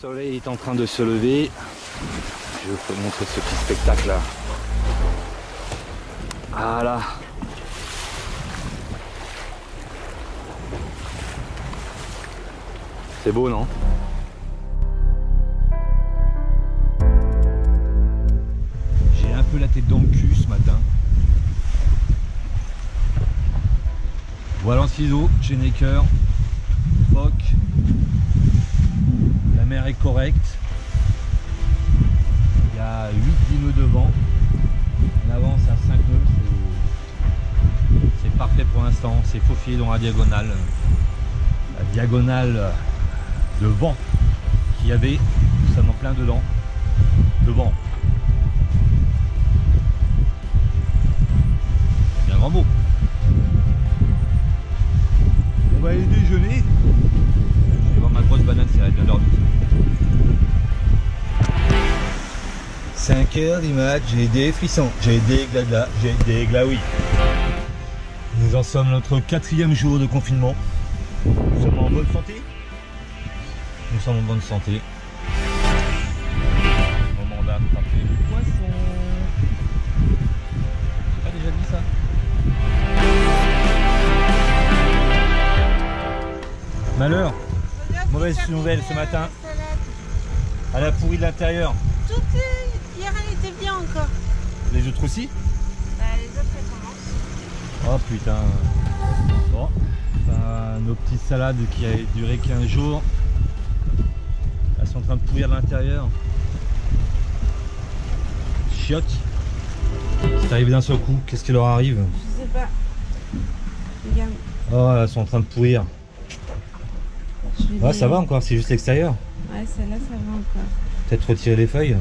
soleil est en train de se lever. Je vais vous montrer ce petit spectacle là. Voilà. C'est beau, non? J'ai un peu la tête dans le cul ce matin. Voilà en ciseaux, Cheneker, Foc. La mer est correcte. Il y a 8-10 nœuds de vent. On avance à 5 nœuds. C'est parfait pour l'instant. C'est faufilé dans la diagonale. La diagonale de vent qu'il y avait. Nous sommes en plein dedans. De vent. C'est bien grand mot. On va aller déjeuner. Je vais voir ma grosse banane si elle a bien dormi. 5h du mat, j'ai des frissons, j'ai des glaglas, j'ai des glaouis. Nous en sommes notre 4e jour de confinement. Nous sommes en bonne santé. Nous sommes en bonne santé. Moment d'attraper le poisson. J'ai pas déjà dit ça? Malheur. Mauvaise nouvelle ce matin. Elle a pourri de l'intérieur. Hier elle était bien encore. Les autres aussi? Bah, les autres elles commencent. Oh putain. Bon. Nos petites salades qui avaient duré 15 jours. Elles sont en train de pourrir de l'intérieur. Chiottes. C'est arrivé d'un seul coup. Qu'est-ce qui leur arrive? Je sais pas. Regarde. Oh, elles sont en train de pourrir. Ah, ça va encore, c'est juste l'extérieur. Ouais, celle-là ça va encore. Peut-être retirer les feuilles. Ouais.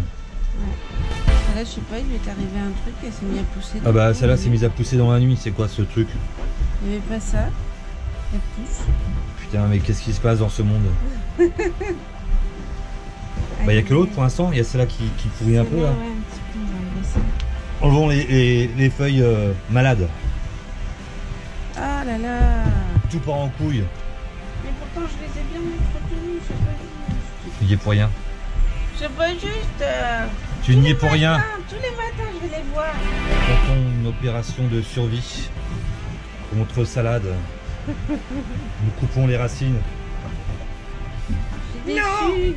Celle-là, je sais pas, il lui est arrivé un truc, elle s'est mise à pousser. Ah bah celle-là s'est mise à pousser dans la nuit, c'est quoi ce truc? Il n'y avait pas ça. Elle pousse. Putain, mais qu'est-ce qui se passe dans ce monde? Bah il n'y a que l'autre pour l'instant, il y a celle-là qui pourrit un peu là. Ouais, un petit peu, on va enlever ça. Enlevons les feuilles malades. Ah là là. Tout part en couille. Mais pourtant je les ai bien entretenus, c'est pas juste. Tu y es pour rien. C'est pas juste. Tu n'y es pour rien. Tous les matins je vais les voir. Tentons une opération de survie contre salade. Nous coupons les racines. Je suis déçue.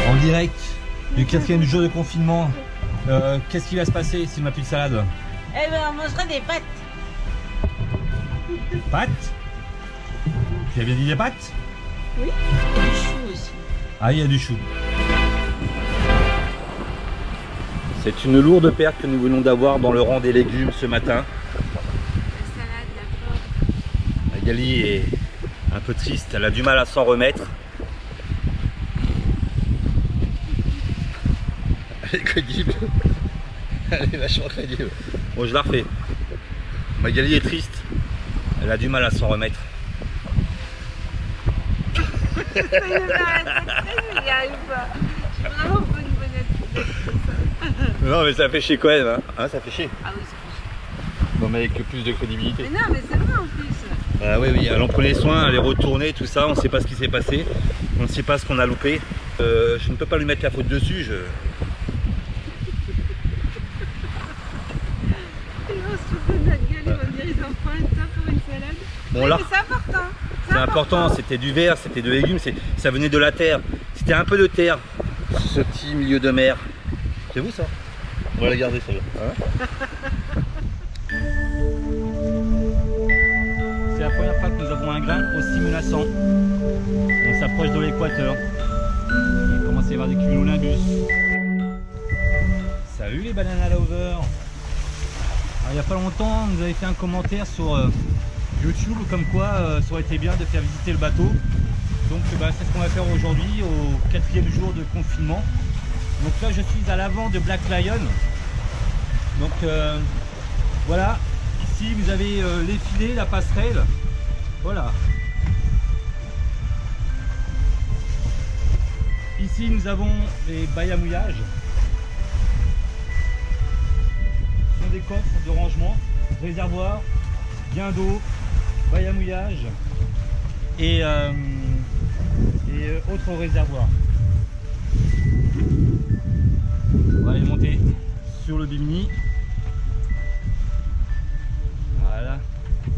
En direct du 4e jour de confinement. Qu'est-ce qui va se passer s'il n'y a plus de salade? Eh ben on mangera des pâtes. Pâtes? Tu as bien dit des pâtes? Oui. Et du chou aussi. Ah, il y a du chou. C'est une lourde perte que nous venons d'avoir dans le rang des légumes ce matin. La salade, la pomme. Magali est un peu triste, elle a du mal à s'en remettre. Elle est crédible. Elle est vachement crédible. Bon, je la refais. Magali est triste. Elle a du mal à s'en remettre. Je n'y arrive pas. Je suis vraiment pas une bonne attitude. Non, mais ça fait chier quand même. Hein, ça fait chier. Ah oui, ça fait chier. Bon, mais avec plus de crédibilité. Mais non, mais c'est vrai en plus. Ah oui, oui, elle en prenait soin, elle est retournée, tout ça, on ne sait pas ce qui s'est passé, on ne sait pas ce qu'on a loupé. Je ne peux pas lui mettre la faute dessus. Ils vont se foutre de notre gueule, ils vont dire ils en prennent ça pour une salade. Bon, Oui, là, mais c'est important. c'est important, c'était du verre, c'était de légumes, ça venait de la terre. C'était un peu de terre, ce petit milieu de mer. C'est vous ça? On va la garder celle-là. Hein? C'est la première fois que nous avons un grain aussi menaçant. On s'approche de l'équateur. Il commence à y avoir des cumulonimbus. Salut les banana lovers. Il n'y a pas longtemps, vous avez fait un commentaire sur YouTube comme quoi ça aurait été bien de faire visiter le bateau. Donc c'est ce qu'on va faire aujourd'hui au 4e jour de confinement. Donc là je suis à l'avant de Black Lion. Donc voilà, ici vous avez les filets, la passerelle. Voilà. Ici nous avons les bails à mouillage. Ce sont des coffres de rangement, réservoir, bien d'eau, bail à mouillage et autres réservoirs. On va aller monter sur le Bimini. Voilà,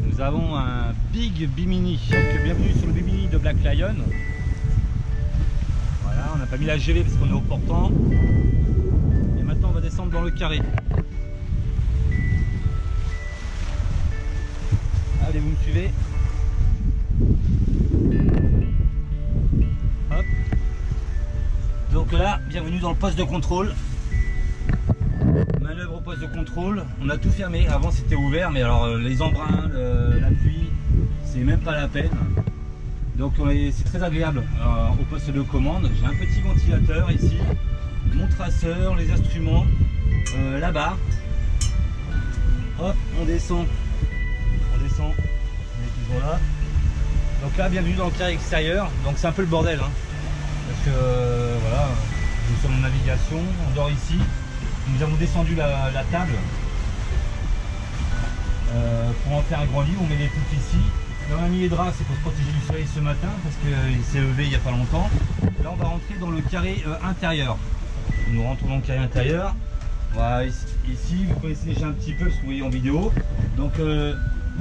nous avons un Big Bimini. Donc bienvenue sur le Bimini de Black Lion. Voilà, on n'a pas mis la GV parce qu'on est au portant. Et maintenant on va descendre dans le carré. Allez, vous me suivez. Hop. Donc là, bienvenue dans le poste de contrôle. Manœuvre au poste de contrôle. On a tout fermé. Avant c'était ouvert, mais alors les embruns, la pluie, c'est même pas la peine. Donc c'est très agréable au poste de commande. J'ai un petit ventilateur ici, mon traceur, les instruments, la barre. Hop, on descend. On est toujours là. Donc là, bienvenue dans le carré extérieur. Donc c'est un peu le bordel, hein, parce que voilà, nous sommes en navigation, on dort ici. Nous avons descendu la table pour en faire un grand lit. On met les poutres ici. Là, on a mis les draps, c'est pour se protéger du soleil ce matin parce qu'il s'est levé il n'y a pas longtemps. Là, on va rentrer dans le carré intérieur. Nous rentrons dans le carré intérieur. Voilà, ici, vous connaissez déjà un petit peu parce que vous voyez en vidéo. Donc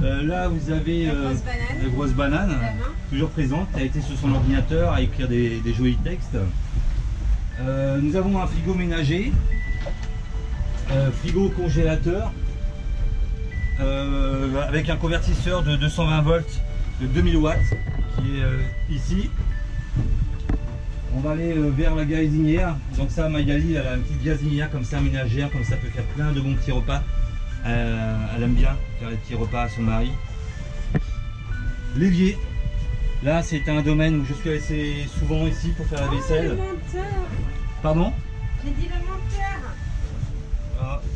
là, vous avez la grosse banane, toujours présente. Elle a été sur son ordinateur à écrire des jolis textes. Nous avons un frigo ménager, frigo congélateur, avec un convertisseur de 220 volts de 2000 watts qui est ici. On va aller vers la gazinière. Donc ça, Magali, elle a une petite gazinière comme ça ménagère, comme ça peut faire plein de bons petits repas. Elle aime bien faire les petits repas à son mari. L'évier, là c'est un domaine où je suis assez souvent ici pour faire la vaisselle. Le monteur. Pardon? J'ai dit le monteur.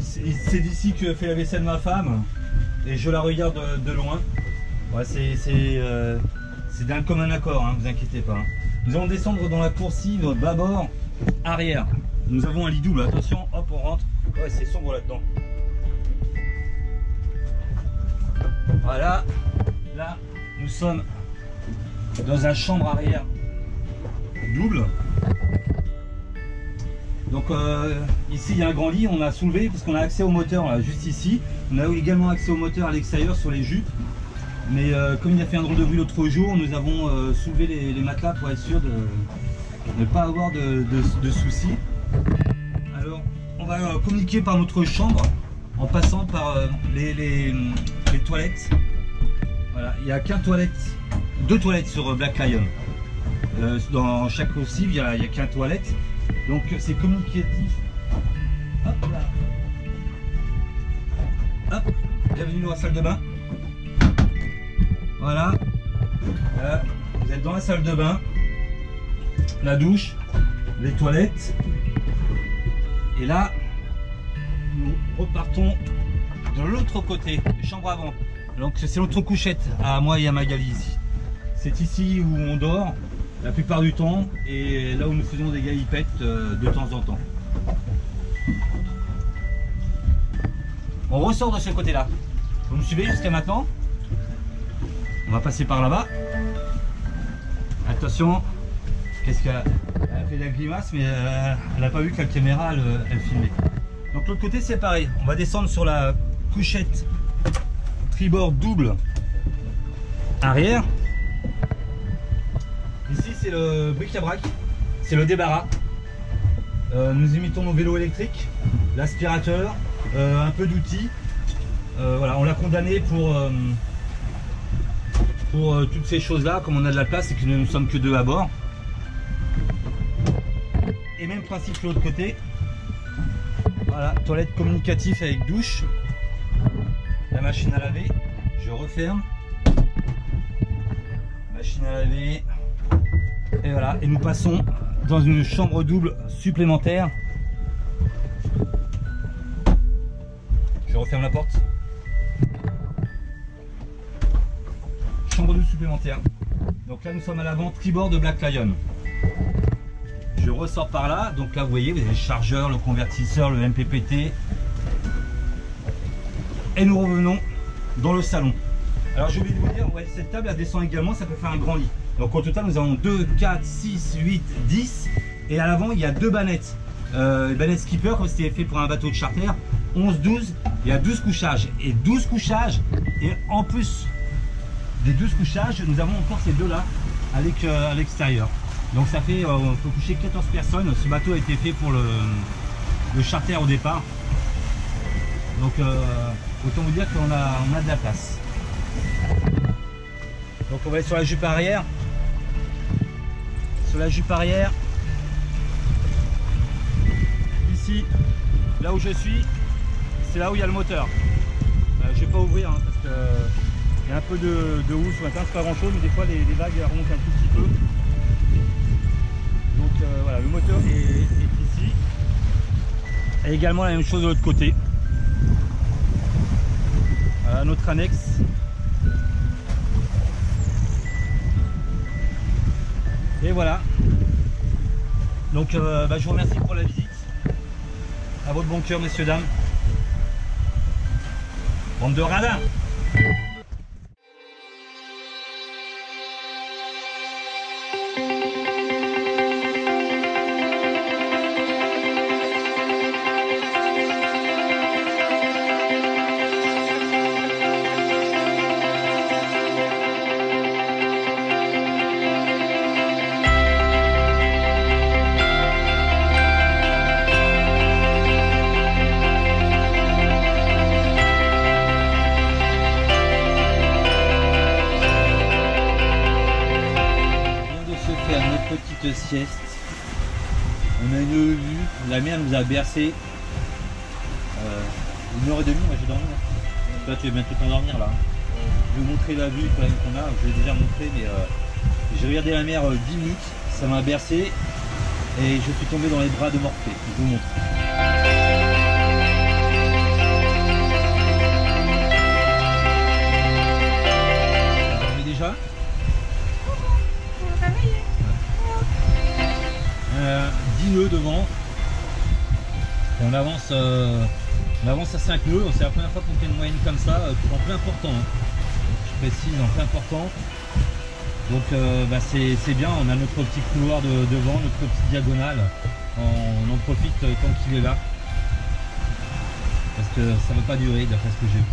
C'est d'ici que fait la vaisselle ma femme et je la regarde de loin. Ouais, c'est d'un commun accord, hein, vous inquiétez pas. Nous allons descendre dans la coursive bâbord arrière. Nous avons un lit double, attention, hop on rentre. Ouais, c'est sombre là-dedans. Voilà, là nous sommes dans un chambre arrière double. Donc ici il y a un grand lit, on a soulevé parce qu'on a accès au moteur là, juste ici. On a également accès au moteur à l'extérieur sur les jupes. Mais comme il a fait un drôle de bruit l'autre jour, nous avons soulevé les matelas pour être sûr de ne pas avoir de soucis. Alors on va communiquer par notre chambre en passant par les toilettes. Voilà, il n'y a deux toilettes sur Black Lion. Dans chaque coursive, il n'y a qu'un toilette. Donc c'est communicatif. Hop là. Hop, bienvenue dans la salle de bain. Voilà. Là, vous êtes dans la salle de bain, la douche, les toilettes. Et là, nous repartons de l'autre côté, chambre avant. Donc c'est notre couchette à moi et à Magali ici. C'est ici où on dort la plupart du temps et là où nous faisons des galipettes de temps en temps. On ressort de ce côté-là. Vous me suivez jusqu'à maintenant? On va passer par là-bas. Attention, qu'est-ce qu'elle a fait de la grimace, mais elle n'a pas vu que la caméra elle filmait. Donc l'autre côté c'est pareil. On va descendre sur la couchette tribord double arrière. Ici c'est le bric-à-brac, c'est le débarras. Nous imitons nos vélos électriques, l'aspirateur, un peu d'outils. Voilà, on l'a condamné pour toutes ces choses là, comme on a de la place et que nous ne sommes que deux à bord. Et même principe de l'autre côté. Voilà, toilette communicative avec douche. La machine à laver, je referme. Machine à laver. Et voilà, et nous passons dans une chambre double supplémentaire. Je referme la porte. Chambre double supplémentaire. Donc là nous sommes à l'avant tribord de Black Lion. Je ressors par là, donc là vous voyez, vous avez le chargeur, le convertisseur, le MPPT. Et nous revenons dans le salon. Alors j'ai oublié de vous dire, ouais, cette table elle descend également, ça peut faire un grand lit. Donc au total nous avons 2, 4, 6, 8, 10 et à l'avant il y a 2 bannettes. Bannettes skipper comme c'était fait pour un bateau de charter, 11, 12, il y a 12 couchages. Et 12 couchages, et en plus des 12 couchages, nous avons encore ces deux là à l'extérieur. Donc ça fait, on peut coucher 14 personnes. Ce bateau a été fait pour le charter au départ. Donc autant vous dire qu'on a de la place. Donc on va être sur la jupe arrière. Sur la jupe arrière. Ici, là où je suis, c'est là où il y a le moteur. Je vais pas ouvrir hein, parce que il y a un peu de houle ce matin, c'est pas grand chose, mais des fois les vagues remontent un tout petit peu. Donc voilà, le moteur est ici. Et également la même chose de l'autre côté. Voilà notre annexe. Et voilà. Donc je vous remercie pour la visite. À votre bon cœur, messieurs, dames. Bande de radins. Petite sieste, on a une vue, la mer nous a bercé 1h30, moi j'ai dormi. Toi tu vas bientôt t'endormir là. Je vais vous montrer la vue quand même qu'on a, je l'ai déjà montré, mais j'ai regardé la mer 10 minutes, ça m'a bercé et je suis tombé dans les bras de Morphée. Je vous montre. Vous dormez déjà? 10 nœuds devant et on avance à 5 nœuds. C'est la première fois qu'on fait une moyenne comme ça en plein portant hein. Je précise en plein portant, donc c'est bien, on a notre petit couloir devant, notre petite diagonale, on en profite tant qu'il est là parce que ça ne va pas durer d'après ce que j'ai vu.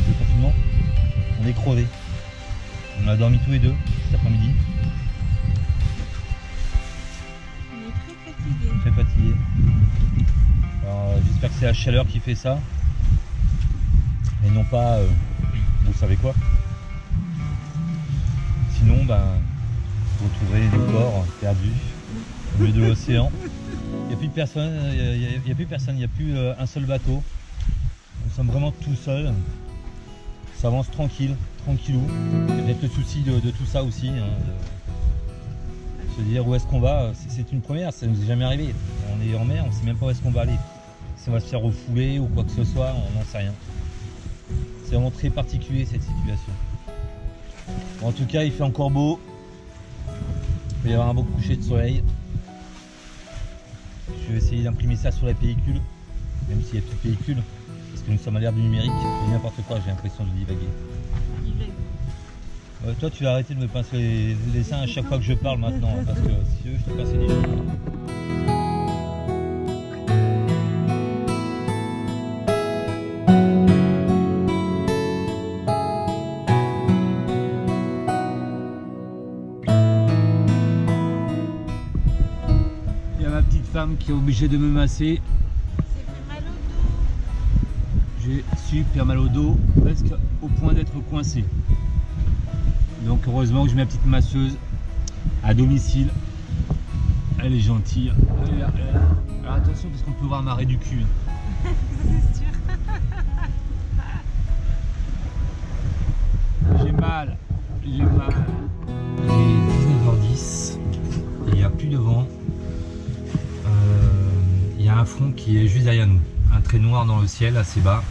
Le confinement, on est crevés. On a dormi tous les deux cet après-midi. On est très fatigués. Très fatigués. J'espère que c'est la chaleur qui fait ça. Et non pas, vous savez quoi. Sinon, vous retrouverez des corps perdus au milieu de l'océan. Il n'y a plus de personne, il n'y a plus un seul bateau. Nous sommes vraiment tout seuls. Ça avance tranquille, tranquillou. Il y a peut-être le souci de tout ça aussi. Hein, de se dire où est-ce qu'on va. C'est une première, ça ne nous est jamais arrivé. On est en mer, on ne sait même pas où est-ce qu'on va aller. Si on va se faire refouler ou quoi que ce soit, on n'en sait rien. C'est vraiment très particulier cette situation. Bon, en tout cas, il fait encore beau. Il va y avoir un beau coucher de soleil. Je vais essayer d'imprimer ça sur la pellicule, même s'il n'y a plus de pellicule. Parce que nous sommes à l'ère du numérique, et n'importe quoi, j'ai l'impression de divaguer. Toi tu vas arrêter de me pincer les seins à chaque fois que je parle maintenant, parce que si tu veux, je te pince les yeux. Il y a ma petite femme qui est obligée de me masser. J'ai super mal au dos, presque au point d'être coincé. Donc heureusement que j'ai ma petite masseuse à domicile. Elle est gentille. Elle est là. Alors attention parce qu'on peut voir marrer du cul. C'est sûr. J'ai mal. Il est 19h10. Il n'y a plus de vent. Il y a un front qui est juste derrière nous. Un trait noir dans le ciel assez bas.